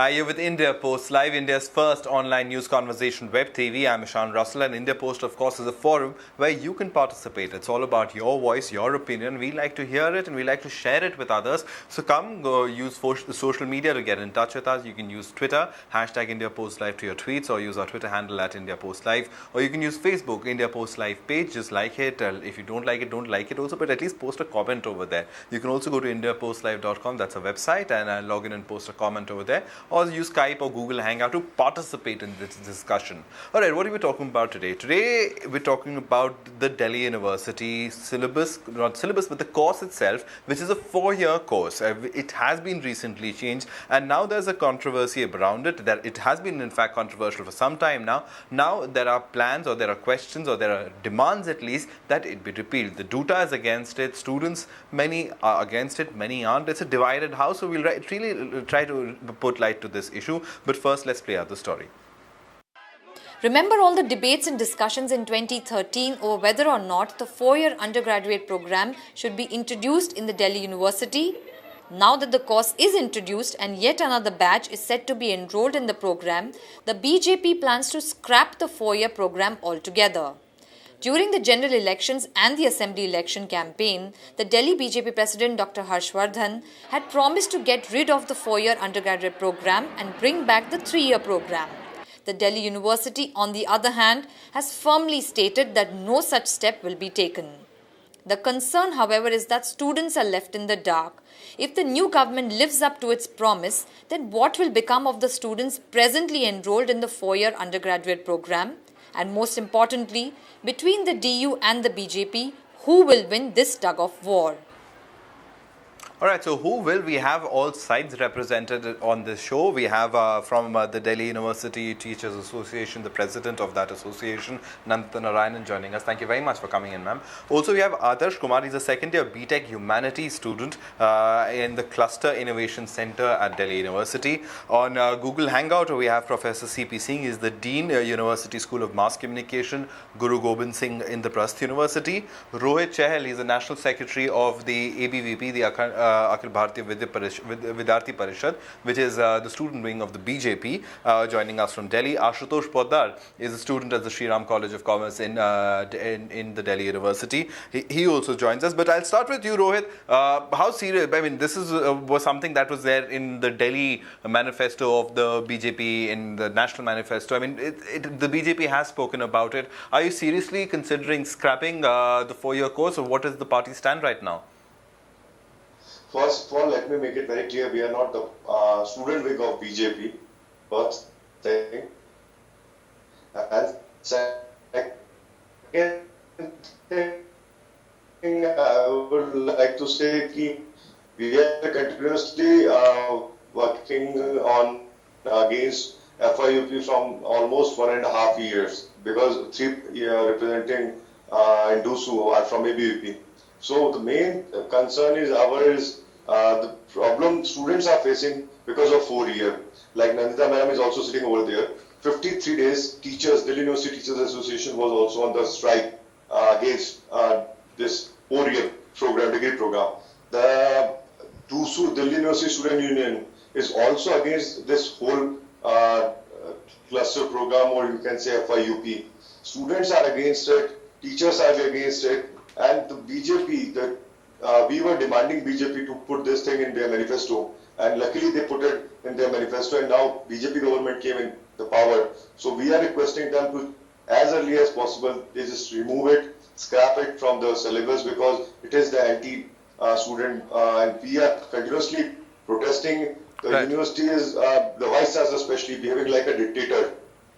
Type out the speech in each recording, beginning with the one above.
You're with India Post Live, India's first online news conversation web TV. I'm Ishan Russell, and India Post, of course, is a forum where you can participate. It's all about your voice, your opinion. We like to hear it and we like to share it with others. So come, go use social media to get in touch with us. You can use Twitter, hashtag India Post Live to your tweets, or use our Twitter handle at India Post Live. Or you can use Facebook, India Post Live page. Just like it. If you don't like it also, but at least post a comment over there. You can also go to indiapostlive.com, that's a website, and log in and post a comment over there. Or use Skype or Google Hangout to participate in this discussion. Alright, what are we talking about today? Today, we're talking about the Delhi University syllabus, not syllabus, but the course itself, which is a 4-year course. It has been recently changed, and now there's a controversy around it. That it has been, in fact, controversial for some time now. Now, there are plans, or there are questions, or there are demands at least, that it be repealed. The DUTA is against it, students, many are against it, many aren't. It's a divided house, so we'll really try to put light to this issue. But first, let's play out the story. Remember all the debates and discussions in 2013 over whether or not the 4-year undergraduate program should be introduced in the Delhi University? Now that the course is introduced and yet another batch is set to be enrolled in the program, the BJP plans to scrap the 4-year program altogether. During the general elections and the assembly election campaign, the Delhi BJP President Dr. Harshvardhan had promised to get rid of the 4-year undergraduate program and bring back the 3-year program. The Delhi University, on the other hand, has firmly stated that no such step will be taken. The concern, however, is that students are left in the dark. If the new government lives up to its promise, then what will become of the students presently enrolled in the 4-year undergraduate program? And most importantly, between the DU and the BJP, who will win this tug-of war? Alright, so who will? We have all sides represented on this show. We have from the Delhi University Teachers Association, the president of that association, Nandita Narayanan, joining us. Thank you very much for coming in, ma'am. Also, we have Adarsh Kumar. He's a second-year BTech Humanities student in the Cluster Innovation Center at Delhi University. On Google Hangout, we have Professor C.P. Singh. He's the Dean, University School of Mass Communication, Guru Gobind Singh Indraprasth University. Rohit Chahal, he's the National Secretary of the ABVP, the Akhil Bharatiya Vidyarthi Parishad, which is the student wing of the BJP, joining us from Delhi. Ashutosh Poddar is a student at the Sri Ram College of Commerce in the Delhi University. He also joins us. But I'll start with you, Rohit. How serious? I mean, this was something that was there in the Delhi manifesto of the BJP, in the national manifesto. I mean, the BJP has spoken about it. Are you seriously considering scrapping the 4-year course, or what is the party stand right now? First of all, let me make it very clear, we are not the student wing of BJP, first thing. And second thing, I would like to say that we are continuously working on against FIUP from almost 1.5 years, because 3 representing Indusu are from ABVP. So the main concern is the problem students are facing because of 4 years. Like Nandita ma'am is also sitting over there. 53 days, teachers, Delhi University Teachers Association was also on the strike against this 4-year program, degree program. The DUSU, Delhi University Student Union, is also against this whole cluster program, or you can say FIUP. Students are against it, teachers are against it. And the BJP, we were demanding BJP to put this thing in their manifesto, and luckily they put it in their manifesto, and now BJP government came in the power. So we are requesting them to, as early as possible, they just remove it, scrap it from the syllabus, because it is the anti-student, and we are continuously protesting. The right. University is, the vice chancellor especially, behaving like a dictator.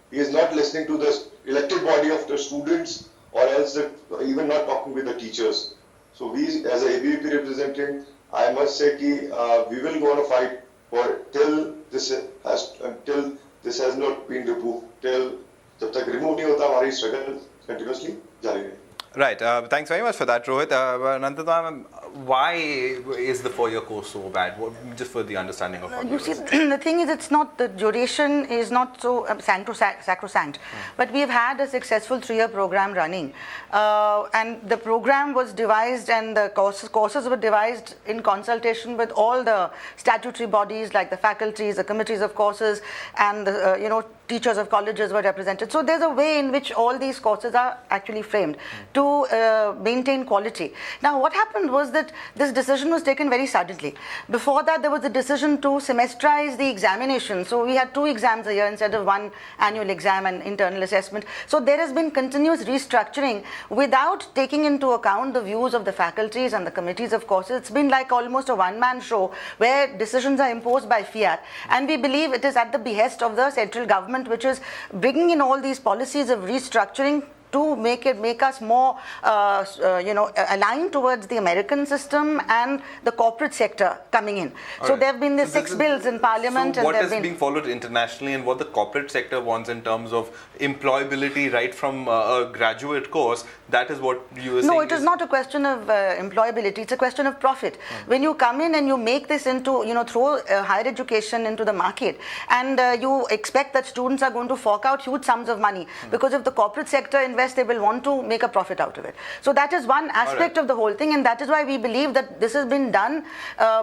He is not listening to the elected body of the students, or else even not talking with the teachers. So we, as a ABVP representative, I must say that we will go on a fight until this has not been removed. Till जब तक remove नहीं होता, हमारी struggle continuously जारी रहेगी. Right. Thanks very much for that, Rohit. Nandita, why is the 4-year course so bad? Just for the understanding of You see, the thing is, it's not, the duration is not so sacrosanct. But we've had a successful 3-year program running. And the program was devised, and the courses were devised in consultation with all the statutory bodies like the faculties, the committees of courses, and the, teachers of colleges were represented. So there's a way in which all these courses are actually framed to maintain quality. Now, what happened was that this decision was taken very suddenly. Before that, there was a decision to semesterize the examination. So we had 2 exams a year instead of 1 annual exam and internal assessment. So there has been continuous restructuring without taking into account the views of the faculties and the committees of courses. It's been like almost a one-man show where decisions are imposed by fiat. And we believe it is at the behest of the central government, which is bringing in all these policies of restructuring to make us more, aligned towards the American system and the corporate sector coming in. So there have been the 6 bills in Parliament. So what is being followed internationally, and what the corporate sector wants in terms of employability right from a graduate course, that is what you were saying? No, it is not a question of employability. It's a question of profit. When you come in and you make this into, throw higher education into the market, and you expect that students are going to fork out huge sums of money, because if the corporate sector invests, they will want to make a profit out of it. So that is one aspect of the whole thing, and that is why we believe that this has been done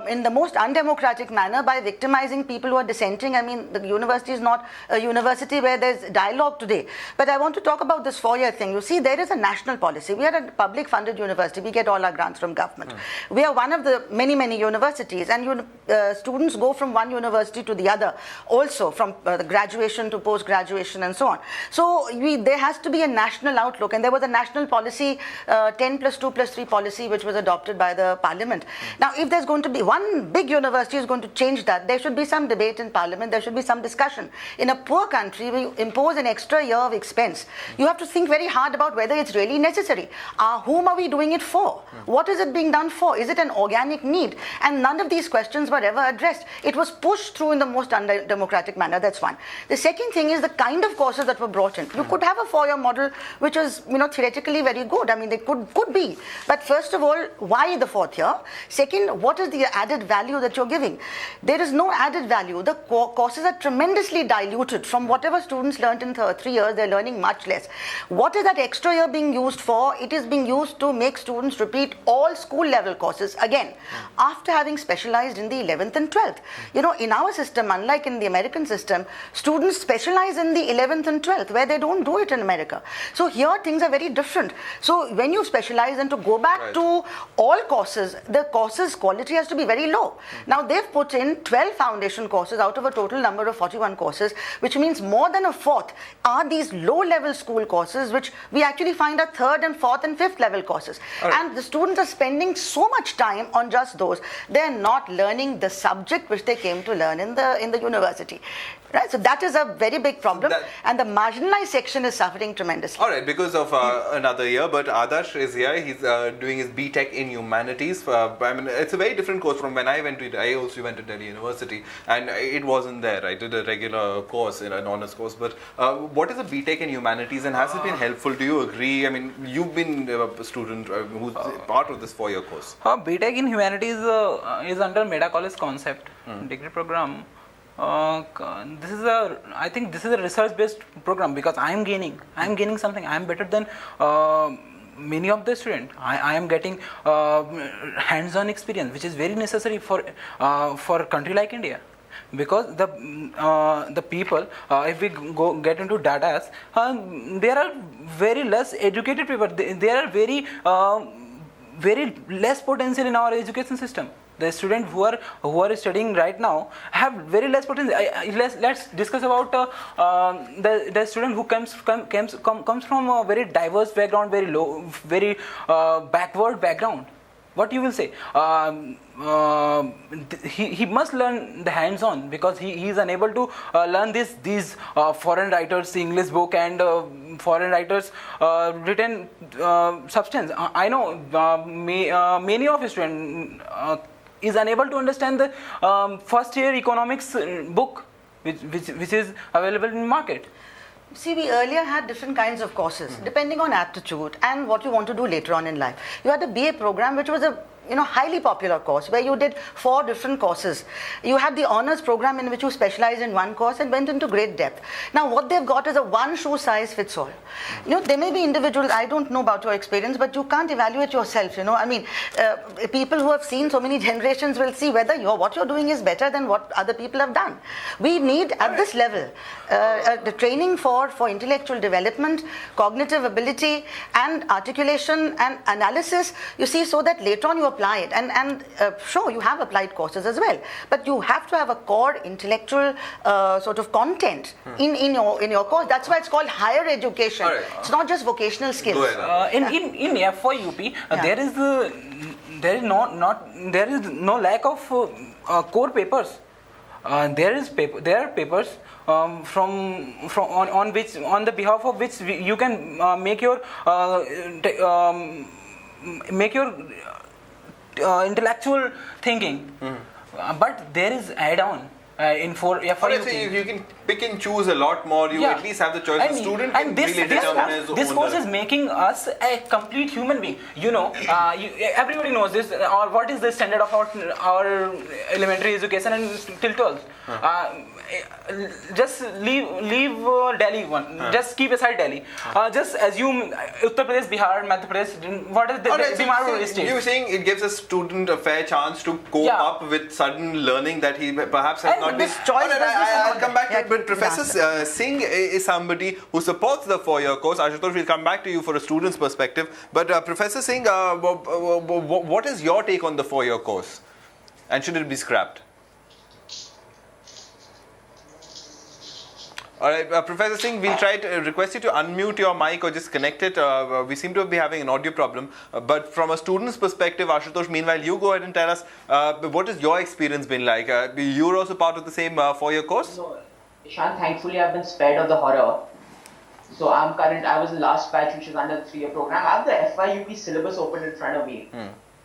in the most undemocratic manner by victimizing people who are dissenting. I mean, the university is not a university where there's dialogue today. But I want to talk about this 4-year thing. You see, there is a national policy. We are a public funded university. We get all our grants from government. We are one of the many, many universities, and students go from one university to the other, also from the graduation to post-graduation and so on. So there has to be a national outlook, and there was a national policy, 10+2+3 policy, which was adopted by the Parliament. Now, if there's going to be one big university is going to change that, there should be some debate in Parliament, there should be some discussion. In a poor country, we impose an extra year of expense. You have to think very hard about whether it's really necessary. Whom are we doing it for? What is it being done for? Is it an organic need? And none of these questions were ever addressed. It was pushed through in the most undemocratic manner. That's one. The second thing is the kind of courses that were brought in. You could have a 4-year model which is, theoretically very good. I mean, they could be. But first of all, why the 4th year? Second, what is the added value that you're giving? There is no added value. The courses are tremendously diluted. From whatever students learned in 3 years, they're learning much less. What is that extra year being used for? It is being used to make students repeat all school level courses again, after having specialized in the 11th and 12th. In our system, unlike in the American system, students specialize in the 11th and 12th, where they don't do it in America. So here things are very different. So when you specialize, and to go back to all courses, the courses quality has to be very low. Now they've put in 12 foundation courses out of a total number of 41 courses, which means more than a fourth are these low level school courses, which we actually find are 3rd and 4th and 5th level courses. And the students are spending so much time on just those. They're not learning the subject which they came to learn in the university. Right, so that is a very big problem, and the marginalized section is suffering tremendously. All right, because of another year, but Adarsh is here. He's doing his BTech in Humanities. I mean, it's a very different course from when I went to it. I also went to Delhi University, and it wasn't there. I did a regular course, an honors course. But what is a BTech in Humanities, and has it been helpful? Do you agree? I mean, you've been a student who's part of this 4-year course. BTech in Humanities is under Meda College concept degree program. I think this is a research-based program, because I am gaining something. I am better than many of the students. I am getting hands-on experience, which is very necessary for a country like India. Because the people, if we get into data, there are very less educated people. There are very less potential in our education system. The students who are studying right now have very less potential. Let's discuss about the student who comes from a very diverse background, very backward background. What you will say? He must learn the hands-on, because he is unable to learn these foreign writers' English book and foreign writers' written substance. I know many of students is unable to understand the first year economics book which is available in market. See, we earlier had different kinds of courses, depending on aptitude and what you want to do later on in life. You had the BA program, which was a highly popular course where you did 4 different courses. You had the honors program in which you specialized in one course and went into great depth. Now, what they've got is a one shoe size fits all. There may be individuals, I don't know about your experience, but you can't evaluate yourself. People who have seen so many generations will see whether what you're doing is better than what other people have done. We need at this level the training for intellectual development, cognitive ability, and articulation and analysis. You see, so that later on you apply it. And sure, you have applied courses as well, but you have to have a core intellectual sort of content in your course. That's why it's called higher education. Right. It's not just vocational skills. Go ahead. In FYUP, there is no lack of core papers. There are papers on the behalf of which you can make your intellectual thinking, but there is add-on for Alright, so you can pick and choose a lot more. You at least have the choice. The student can really determine his own. This course is making us a complete human being. Everybody knows this. Or what is the standard of our elementary education and till 12th? Just leave Delhi one. Just keep aside Delhi. Just assume Uttar Pradesh, Bihar, Madhya Pradesh. What is the Bihar state? You're saying it gives a student a fair chance to cope up with sudden learning that he perhaps has not been. I'll come back to it. But Professor Singh is somebody who supports the 4-year course. Ashutosh, we'll come back to you for a student's perspective. But Professor Singh, what is your take on the 4-year course? And should it be scrapped? Alright, Professor Singh, we'll try to request you to unmute your mic or just connect it. We seem to be having an audio problem. But from a student's perspective, Ashutosh, meanwhile, you go ahead and tell us, what has your experience been like? You're also part of the same 4-year course? No, Ishan, thankfully I've been spared of the horror. So I was the last batch which was under the 3-year program. I have the FYUP syllabus open in front of me.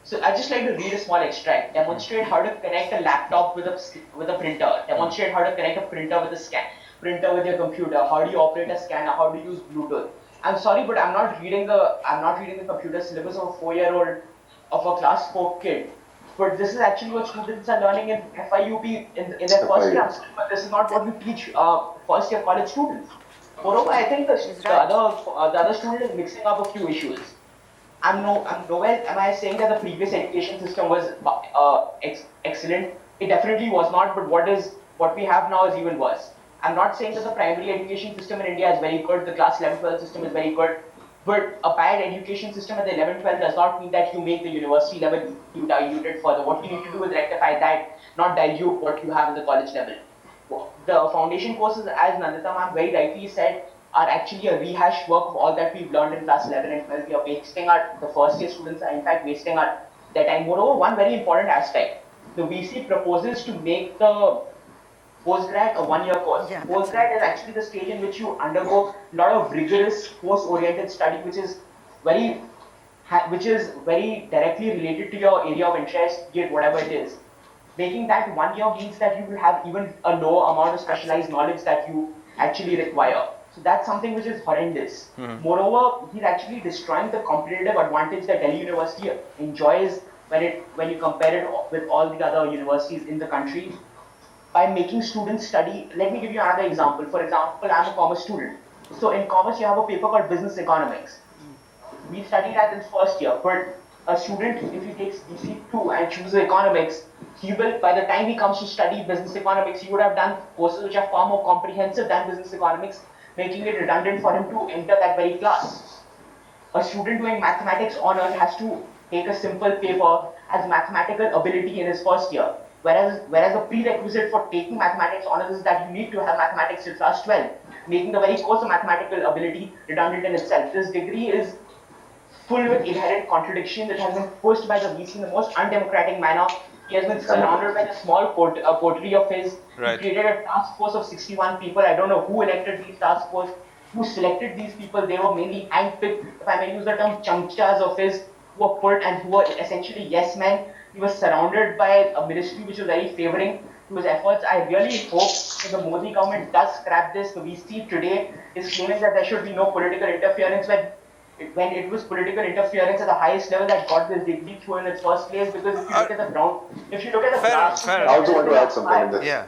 So I just like to read a small extract. Demonstrate how to connect a laptop with a printer. Demonstrate how to connect a printer with a printer with your computer. How do you operate a scanner? How do you use Bluetooth? I'm sorry, but I'm not reading the computer syllabus of a 4-year-old of a class 4 kid. But this is actually what students are learning in FYUP in their first year. But this is not what we teach first year college students. Moreover, I think the other student is mixing up a few issues. Nowhere am I saying that the previous education system was excellent. It definitely was not. But what we have now is even worse. I'm not saying that the primary education system in India is very good. The class 11-12 system is very good. But a bad education system at the 11-12 does not mean that you make the university level you dilute it further. What you need to do is rectify that, not dilute what you have in the college level. The foundation courses, as Nandita ma'am very rightly said, are actually a rehash work of all that we've learned in class 11 and 12. We are wasting the first year students are in fact wasting their time. Moreover, one very important aspect, the VC proposes to make the postgrad a 1-year course. Postgrad is actually the stage in which you undergo a lot of rigorous course-oriented study, which is very directly related to your area of interest, be it whatever it is. Making that 1 year means that you will have even a low amount of specialized knowledge that you actually require. So that's something which is horrendous. Moreover, he's actually destroying the competitive advantage that Delhi University enjoys when you compare it with all the other universities in the country. By making students study, let me give you another example. For example, I'm a commerce student. So in commerce, you have a paper called business economics. We studied that in first year, but a student, if he takes BC2 and chooses economics, by the time he comes to study business economics, he would have done courses which are far more comprehensive than business economics, making it redundant for him to enter that very class. A student doing mathematics honors has to take a simple paper as mathematical ability in his first year. Whereas the prerequisite for taking mathematics honors is that you need to have mathematics till class 12, making the very course of mathematical ability redundant in itself. This degree is full with inherent contradictions. It has been pushed by the VC in the most undemocratic manner. He has been surrounded by a small coterie of his. Right. He created a task force of 61 people. I don't know who elected these task force, who selected these people. They were mainly handpicked, if I may use the term, chamchas of his, who were put and who were essentially yes men. He was surrounded by a ministry which was very favoring to his efforts. I really hope that the Modi government does scrap this. The VC today is claiming that there should be no political interference when it was political interference at the highest level that got this degree through in its first place. Because if you look at the ground, if you look at the grassroots, I also want to add something in this. Yeah.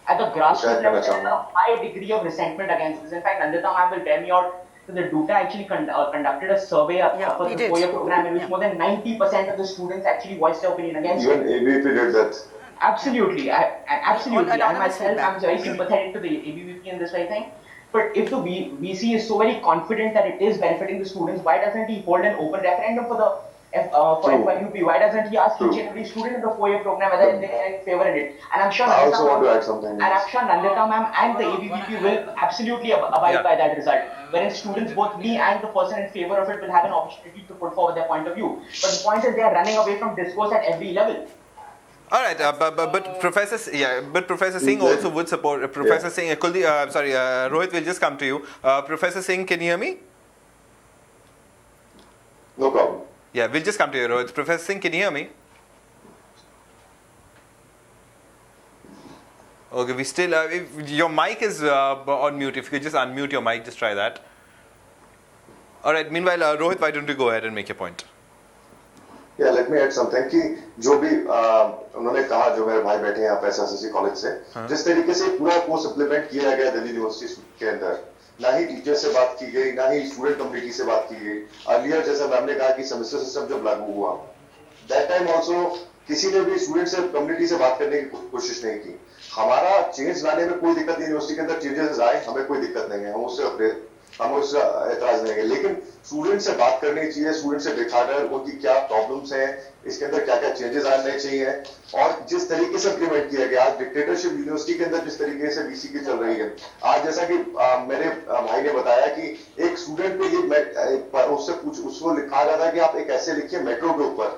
at the grassroots level, there is a high degree of resentment against this. In fact, Nandita ma'am will bear me out. So the DUTA actually conducted a survey for the 4-year program in which more than 90% of the students actually voiced their opinion against Even it. ABP did that. Absolutely, absolutely. I myself, feedback. I'm very sympathetic to the ABVP in this very thing. But if the VC is so very confident that it is benefiting the students, why doesn't he hold an open referendum for the FYUP? Why doesn't he ask each and every student in the 4-year program whether they are in favor in it? And I'm sure I also Nandita want to ma'am- add something. and I'm sure Nandita ma'am and the ABVP will absolutely abide by that result. Wherein students, both me and the person in favor of it, will have an opportunity to put forward their point of view. But the point is they are running away from discourse at every level. All right, but Professor Singh also would support. Professor Singh, Kuldeep, Rohit, will just come to you. Professor Singh, can you hear me? No problem. Yeah, we'll just come to you, Rohit. Professor Singh, can you hear me? Okay, we still. If your mic is on mute. If you could just unmute your mic, just try that. All right. Meanwhile, Rohit, why don't you go ahead and make your point? Yeah, let me add something कि जो भी उन्होंने कहा, जो मेरे भाई बैठे हैं यहाँ पे SSC कॉलेज से, जिस तरीके से पूरा कोर्स इम्प्लीमेंट किया गया दिल्ली यूनिवर्सिटी के अंदर, ना ही टीचर से बात की गई, ना ही स्टूडेंट कम्युनिटी से बात की गई। अर्लियर जैसा मैम ने कहा कि सेमेस्टर सिस्टम जब लागू हुआ, दैट टाइम ऑल्सो किसी ने भी स्टूडेंट से कम्युनिटी से बात करने की कोशिश नहीं की। हमारा चेंज लाने में कोई दिक्कत नहीं, यूनिवर्सिटी के अंदर चेंजेस आए, हमें कोई दिक्कत नहीं है, हम उससे एतराज नहीं है, लेकिन स्टूडेंट से बात करनी चाहिए, स्टूडेंट से दिखाकर उनकी क्या प्रॉब्लम्स हैं, इसके अंदर क्या क्या चेंजेस आने चाहिए, और जिस तरीके से इम्प्लीमेंट किया गया आज डिक्टेटरशिप यूनिवर्सिटी के अंदर जिस तरीके से VC की चल रही है, आज जैसा कि मेरे भाई ने बताया कि एक स्टूडेंट पे उसको लिखा जाता है कि आप एक ऐसे लिखिए मेट्रो के ऊपर।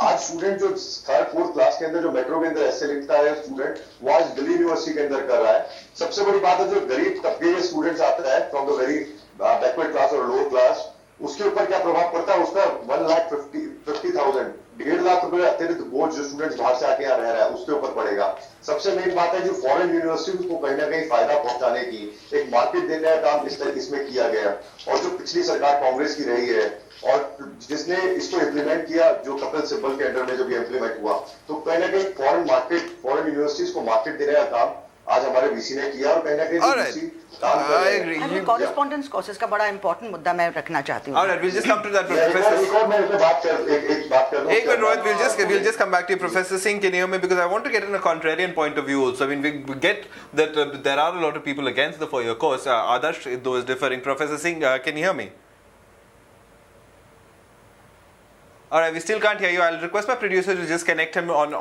आज स्टूडेंट जो 3rd 4th क्लास के अंदर जो मेट्रो के अंदर ऐसे लिखता है स्टूडेंट, वो आज दिल्ली यूनिवर्सिटी के अंदर कर रहा है। सबसे बड़ी बात है जो गरीब तबके के स्टूडेंट्स आता है from the very backward class और लोअर क्लास, उसके ऊपर क्या प्रभाव पड़ता है, उसका 1,50,000 1.5 लाख रुपए अतिरिक्त बोझ जो स्टूडेंट्स बाहर से आके यहाँ रह रहा है उसके ऊपर पड़ेगा। सबसे मेन बात है जो फॉरेन यूनिवर्सिटीज को कहीं ना कहीं फायदा पहुंचाने की एक मार्केट देने का काम इसमें किया गया, और जो पिछली सरकार कांग्रेस की रही है और जिसने इसको इम्प्लीमेंट किया, जो कपिल सिब्बल के अंडर में जब ये इम्प्लीमेंट हुआ, तो कहीं ना कहीं फॉरेन यूनिवर्सिटीज को मार्केट देने का काम आज हमारे VC ने किया, और कहीं ना कहीं कॉरेस्पॉन्डेंस कोर्सेज का बड़ा इंपॉर्टेंट मुद्दा मैं रखना चाहती हूँ। All right, we'll just come to that, Professor. एक बात कर Hey, Rohit, we'll just come back to you. Professor Singh, can you hear me? Because I want to get in a contrarian point of view also. I mean, we get that there are a lot of people against the 4-year course. Adarsh, though, is differing. Professor Singh, can you hear me? All right, we still can't hear you. I'll request my producer to just connect him on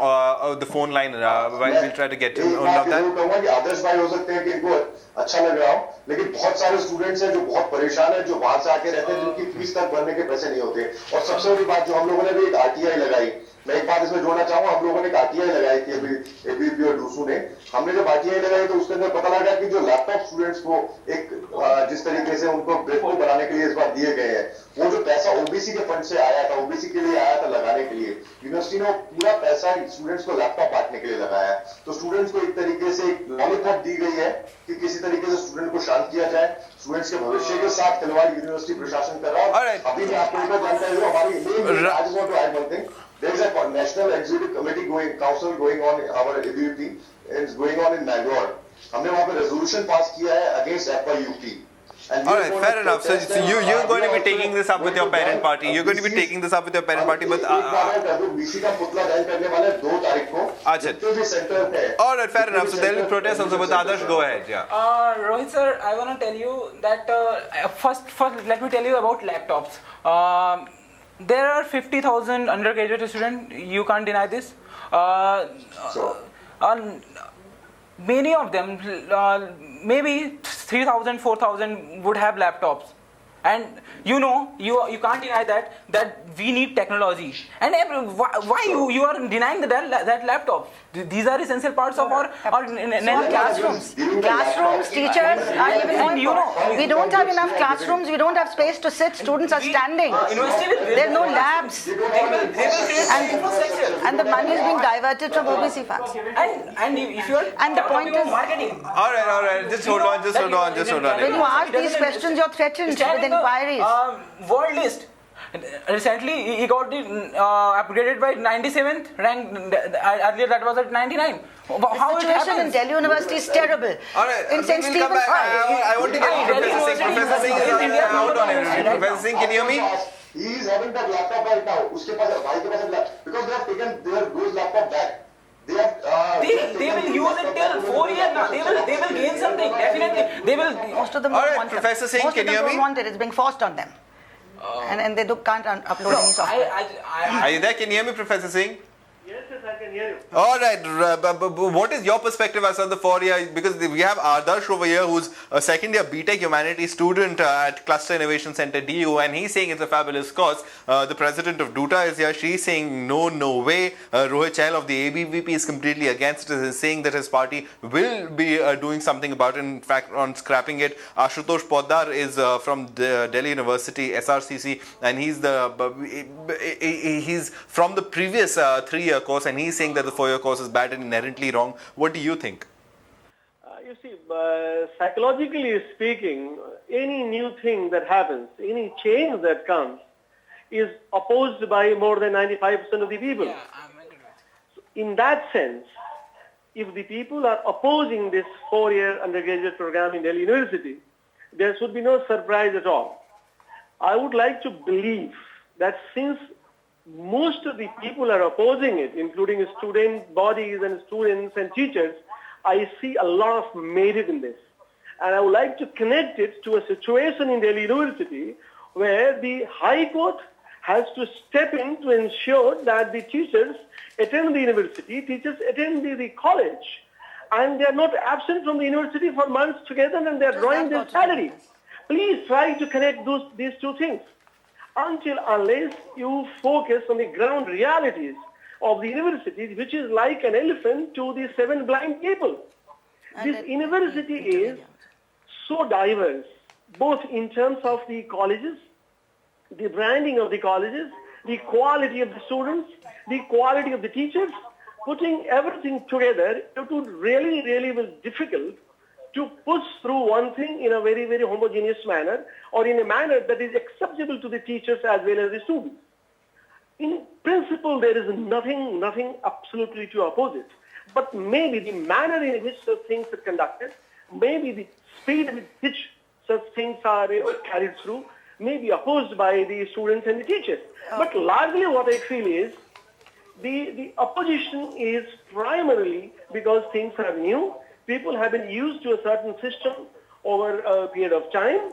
the phone line. We'll try to get him on that. कहूंगा कि आदर्श भाई हो सकते हैं कि इनको अच्छा लग रहा हो, लेकिन बहुत सारे स्टूडेंट्स हैं जो बहुत परेशान हैं, जो बाहर से आके रहते हैं, जिनकी फीस तक भरने के पैसे नहीं होते। और सबसे बड़ी बात जो हम लोगों ने भी एक RTI लगाई, मैं एक बात इसमें जोड़ना चाहूंगा, हम लोगों ने एक RTI लगाई थी अभी ABP और डूसू ने। हमने जब RTI लगाई तो उसके अंदर पता लगा कि जो लैपटॉप स्टूडेंट्स को एक जिस तरीके से उनको बेवकूफ बनाने के लिए इस बार दिए गए हैं, वो जो पैसा OBC के फंड से आया था, OBC के लिए आया था लगाने के लिए, यूनिवर्सिटी ने पूरा पैसा स्टूडेंट्स को लैपटॉप बांटने के लिए लगाया है। तो स्टूडेंट्स को एक तरीके से एक लॉलीपॉप दी गई है कि किसी तरीके से स्टूडेंट को शांत किया जाए। स्टूडेंट्स के भविष्य के साथ खिलवाड़ यूनिवर्सिटी प्रशासन कर रहा है। अभी मैं आपको एक जानकारी दूं, हमारी आज want to add one thing, there is a national executive committee council going on, our ABVP is going on in Bangalore. हमने वहाँ पे रेजोल्यूशन पास किया है against FYUP. All right, fair enough. So you're going to be taking this up with your parent party. You're going to be taking this up with your parent party, but BC का पुतला दहन करने वाले 2 तारीख को जितने भी centre पे। All right, fair enough. So there will be protests also, but Adarsh, go ahead. Yeah. Rohit sir, I want to tell you that first let me tell you about laptops. There are 50,000 undergraduate students. You can't deny this. Many of them, maybe 3,000, 4,000 would have laptops, and you can't deny that we need technology. And why you are denying that laptop? These are essential parts of our Classrooms, teachers are even we don't have enough classrooms, we don't have space to sit, students are standing. There are no labs. And the money is being diverted from OBC funds. And if you are And the point is, marketing. All right. Just hold on. when you ask these questions, you're threatened with inquiries. World list. Recently, he got upgraded by 97th rank. Earlier, that was at 99. How The situation in Delhi University is terrible. All right, In St. we'll come Stephen's, back. I want to get Professor Singh. Professor Singh is out on it. Professor Singh, can you hear me? He is having that laptop right now. उसके पास भाई के पास because they have taken those laptop back. They have. They will use it till 4 years now. They will gain something. Definitely, they will. most of them All don't right, want it. Professor Singh, Most can of you them hear me? don't want it. It's being forced on them. And they can't upload any software. Are you there? Can you hear me, Professor Singh? Yes, I can hear you. All right. What is your perspective as on the 4 year? Because we have Adarsh over here, who's a second year BTech Humanities student at Cluster Innovation Center DU, and he's saying it's a fabulous course. The president of DUTA is here. She's saying no way. Rohit Chahal of the ABVP is completely against it. He's saying that his party will be doing something about it. In fact, on scrapping it. Ashutosh Poddar is from the Delhi University SRCC, and he's from the previous 3 year course, and he's saying that the 4 year course is bad and inherently wrong. What do you think? You see, psychologically speaking, any new thing that happens, any change that comes, is opposed by more than 95% of the people. So in that sense, if the people are opposing this 4 year undergraduate program in Delhi University, there should be no surprise at all. I would like to believe that since most of the people are opposing it, including student bodies and students and teachers, I see a lot of merit in this. And I would like to connect it to a situation in Delhi University where the High Court has to step in to ensure that the teachers attend the university, teachers attend the college, and they are not absent from the university for months together and they are drawing their salary. Please try to connect these two things. Unless you focus on the ground realities of the university, which is like an elephant to the 7 blind people. This university is so diverse, both in terms of the colleges, the branding of the colleges, the quality of the students, the quality of the teachers. Putting everything together, it would really be difficult to push through one thing in a very homogeneous manner, or in a manner that is acceptable to the teachers as well as the students. In principle, there is nothing absolutely to oppose it. But maybe the manner in which such things are conducted, maybe the speed with which such things are carried through, may be opposed by the students and the teachers. But largely what I feel is, the opposition is primarily because things are new. People have been used to a certain system over a period of time,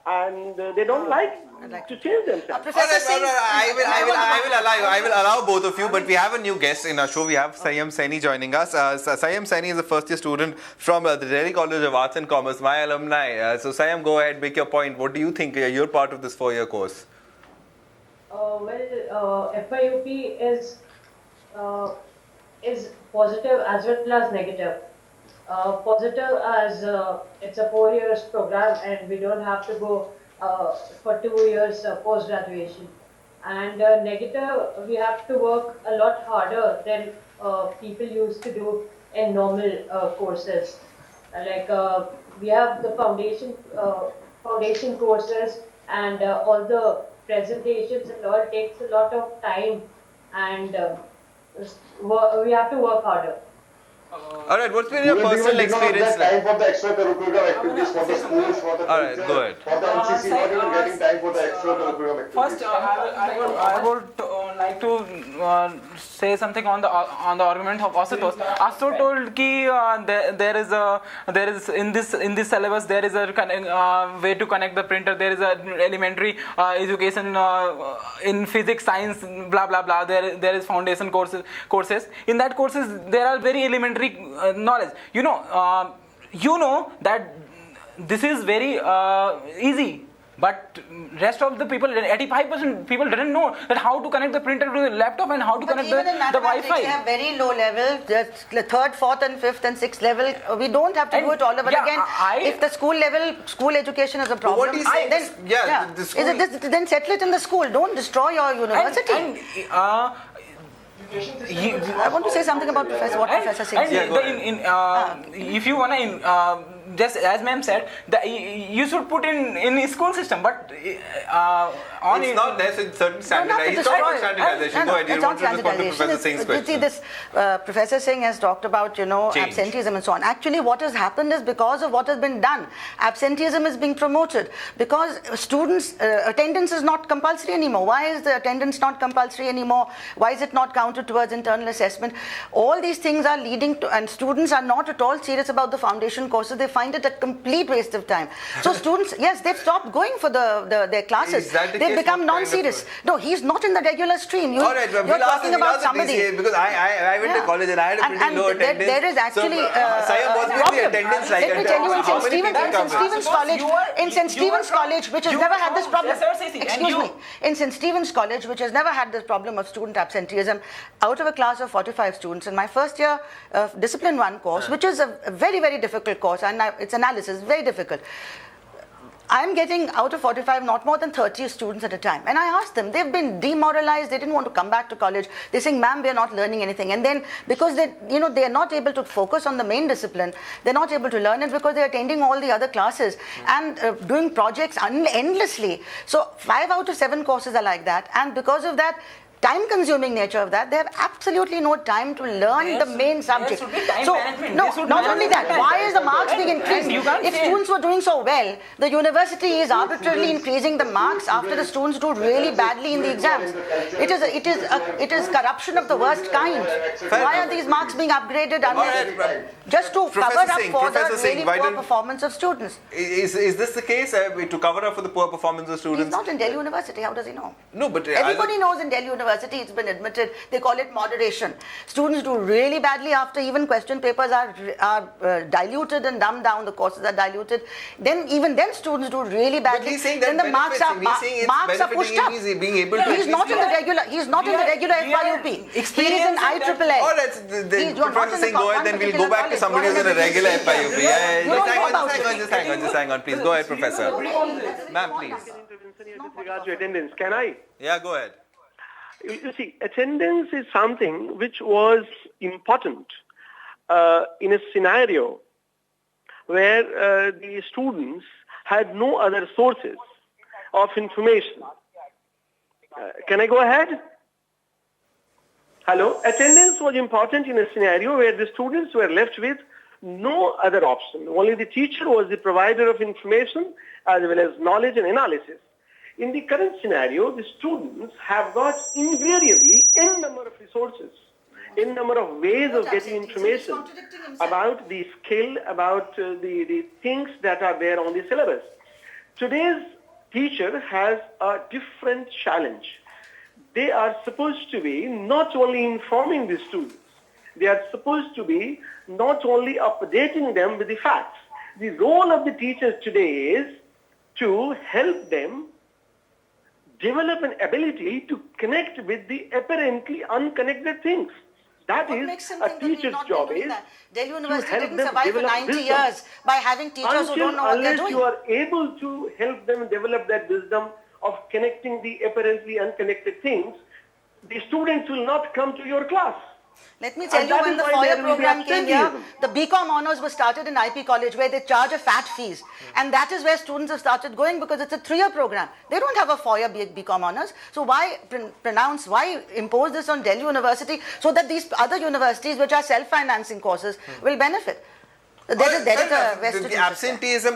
and they don't like to change themselves. I will allow both of you, but we have a new guest in our show. We have Sayam Saini joining us. Sayam Saini is a first year student from the Delhi College of Arts and Commerce, my alumni. So Sayam, go ahead, make your point. What do you think? You're part of this 4 year course. FIUP is positive as well as negative. Positive as it's a 4 years program and we don't have to go for 2 years post-graduation. And negative, we have to work a lot harder than people used to do in normal courses. We have the foundation courses and all the presentations and all takes a lot of time, and we have to work harder. All right, what's been your personal experience like? Time for the extracurricular activities for the schools, for the all right, go ahead. For the NCC, not even getting time for the extracurricular activities. First, I would like to say something on the argument of Ashutosh. Ashutosh told ki there is in this syllabus there is a way to connect the printer. There is a elementary education in physics, science, blah blah blah. There is foundation courses. In that courses there are very elementary knowledge. You know that this is very easy. But rest of the people, 85% people didn't know that how to connect the printer to the laptop and how to But connect even in the mathematics, Wi-Fi. they have very low level, the third, fourth and fifth and sixth level. We don't have to do it all over again. If the school level, school education is a problem, what he's saying is, the school... then settle it in the school. Don't destroy your university. I want to say something about Professor Singh. If you wanna, just as ma'am said, you should put in school system, but it's not necessarily certain standardization. It's not standardization. Go ahead. You want to respond to Professor Singh's question. See, this Professor Singh has talked about, absenteeism and so on. Actually, what has happened is because of what has been done, absenteeism is being promoted because students' attendance is not compulsory anymore. Why is the attendance not compulsory anymore? Why is it not counted towards internal assessment? All these things are leading to, and students are not at all serious about the foundation courses. They find it a complete waste of time. So students, yes, they've stopped going for their classes. They've become non-serious. No, he's not in the regular stream. You're talking about somebody. Because I went to college and I had a pretty low attendance. There is actually the attendance like let me tell you, in St. Stephen's College, which has never had this problem. Excuse me. In St. Stephen's College, which has never had this problem of student absenteeism, out of a class of 45 students, in my first year Discipline 1 course, which is a very, very difficult course, and its analysis is very difficult. I'm getting out of 45 not more than 30 students at a time. And I asked them, they've been demoralized, they didn't want to come back to college. They're saying, ma'am, we're not learning anything. And then because they're not able to focus on the main discipline, they're not able to learn it because they're attending all the other classes and doing projects endlessly. So 5 out of 7 courses are like that. And because of that, time-consuming nature of that, they have absolutely no time to learn the main subject. So, not only that, why is the marks being increased? If students were doing so well, the university is arbitrarily increasing the marks after the students do really badly in the exams. It is corruption of the worst kind. Why are these marks being upgraded just to cover up for the really poor performance of students? Is this the case, to cover up for the poor performance of students? He's not in Delhi University, how does he know? No, but everybody knows in Delhi University, it's been admitted, they call it moderation. Students do really badly after even question papers are diluted and dumbed down, the courses are diluted. Even then students do really badly. But he's saying then that the marks are pushed up. He's not in the regular FYUP. He is in IEEE. All right, Professor Singh, go ahead, then we'll go back to somebody who's in a regular FYUP. Just hang on, please. Go ahead, Professor. Ma'am, please. With regard to attendance, can I? Yeah, go ahead. You see, attendance is something which was important in a scenario where the students had no other sources of information. Can I go ahead? Hello? Attendance was important in a scenario where the students were left with no other option. Only the teacher was the provider of information as well as knowledge and analysis. In the current scenario, the students have got invariably n number of resources, n number of ways of getting information about the skill, about the things that are there on the syllabus. Today's teacher has a different challenge. They are supposed to be not only informing the students, they are supposed to be not only updating them with the facts. The role of the teachers today is to help them develop an ability to connect with the apparently unconnected things. That is a teacher's job is Delhi University didn't survive for 90 years by having teachers who don't know what they're doing. Unless you are able to help them develop that wisdom of connecting the apparently unconnected things, the students will not come to your class. Let me tell you, when the FOIA program came here, the BCom honours was started in IP College where they charge a fat fees. And that is where students have started going because it's a 3-year program. They don't have a FOIA BCom honours. So why impose this on Delhi University so that these other universities which are self-financing courses will benefit? The absenteeism,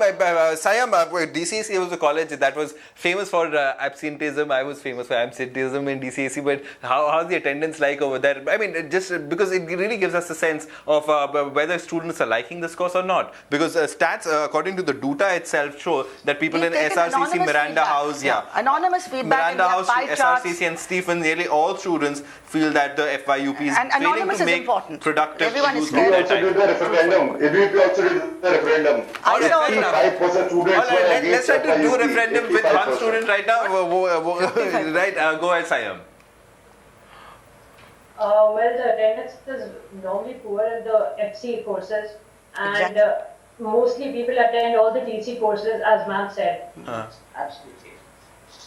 Siam, DCSE was a college that was famous for absenteeism. I was famous for absenteeism in DCSE, but how's the attendance like over there? I mean, just because it really gives us a sense of whether students are liking this course or not. Because stats, according to the DUTA itself, show that people in SRCC, Miranda House, anonymous feedback, Miranda House, SRCC and Stephen, nearly all students feel that the FYUP is failing to make productive use of their time. We also did the referendum. also did the referendum. I saw fair enough. 5% students All right, were let's against try to do FIUP, referendum with one 85%. student right now. Right, go ahead, Sayam. Well, the attendance is normally poor in the FC courses, and Exactly. mostly people attend all the TC courses, as ma'am said. Absolutely.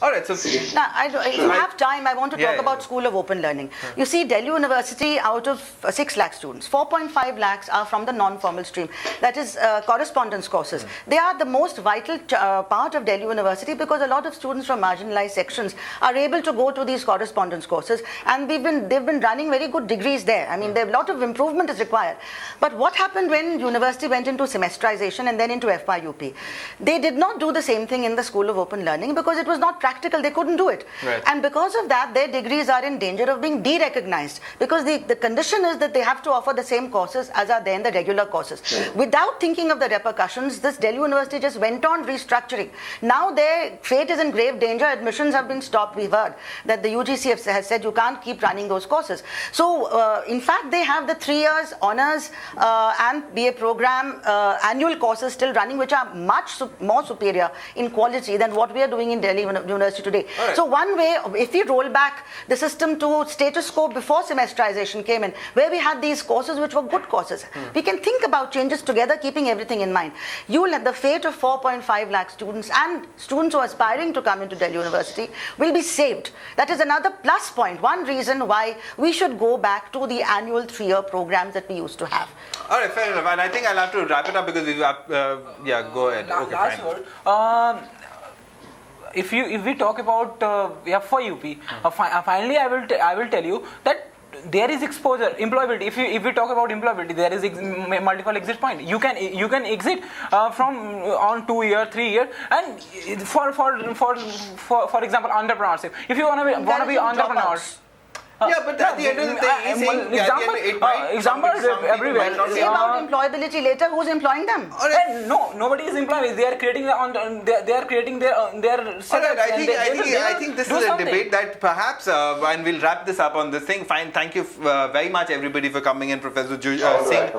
All right, so Now, if you have time, I want to Yeah, talk yeah. about School of Open Learning. You see, Delhi University, out of 6 lakh students, 4.5 lakhs are from the non-formal stream. That is correspondence courses. They are the most vital part of Delhi University because a lot of students from marginalized sections are able to go to these correspondence courses, and they've been running very good degrees there. I mean, a lot of improvement is required. But what happened when university went into semesterization and then into FIUP? They did not do the same thing in the School of Open Learning because it was not practical. They couldn't do it. Right. And because of that, their degrees are in danger of being de-recognized because the condition is that they have to offer the same courses as are there in the regular courses. Without thinking of the repercussions, this Delhi University just went on restructuring. Now their fate is in grave danger. Admissions have been stopped. We've heard that the UGC has said you can't keep running those courses. So, in fact, they have the 3 years honours and BA program annual courses still running, which are much more superior in quality than what we are doing in Delhi University today. Right. So one way, if we roll back the system to status quo before semesterization came in, where we had these courses which were good courses, we can think about changes together, keeping everything in mind. You will have the fate of 4.5 lakh students and students who are aspiring to come into Delhi University will be saved. That is another plus point, one reason why we should go back to the annual 3-year programs that we used to have. all right, fair enough. And I think I'll have to wrap it up because we've yeah, go ahead. Okay, Last fine. word. If we talk about FIUP, finally I will tell you that there is exposure, employability. If we talk about employability, there is multiple exit point. You can exit from on 2 year, 3 year, and for example, entrepreneurship. If you want to be entrepreneurs. Yeah, but at the end of the day, he's saying example everywhere. Say about employability later, who's employing them? And no, nobody is employing. They are creating their setups. All right, and I think this do is a something. debate that perhaps, and we'll wrap this up on this thing. Fine, thank you very much, everybody, for coming in. Professor Singh,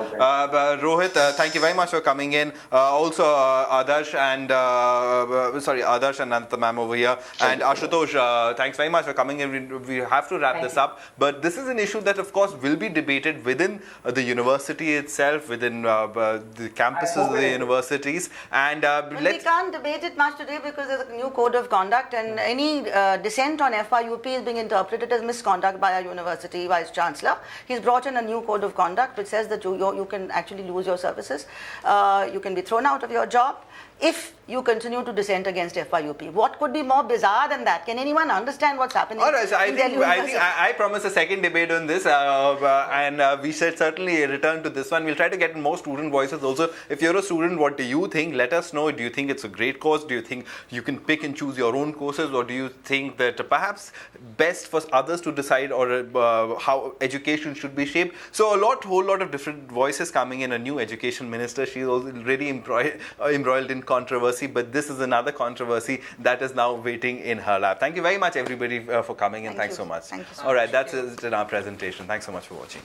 Rohit, thank you very much for coming in. Also, Adarsh and Adarsh and Ananta ma'am over here, and Ashutosh, thanks very much for coming in. We have to wrap this up. But this is an issue that, of course, will be debated within the university itself, within the campuses of the universities. And We can't debate it much today because there's a new code of conduct, and any dissent on FIUP is being interpreted as misconduct by our university vice chancellor. He's brought in a new code of conduct which says that you can actually lose your services. You can be thrown out of your job if you continue to dissent against FIUP. What could be more bizarre than that? Can anyone understand what's happening? All right, so I in think Delhi University? I promise a second debate on this, and we should certainly return to this one. We'll try to get more student voices also. If you're a student, what do you think? Let us know. Do you think it's a great course? Do you think you can pick and choose your own courses, or do you think that perhaps best for others to decide, or how education should be shaped? So whole lot of different voices coming in. A new education minister, she's already embroiled in controversy, but this is another controversy that is now waiting in her lap. Thank you very much, everybody, for coming in. Thanks so much. Thank you so All right, much. that's it in our presentation. Thanks so much for watching.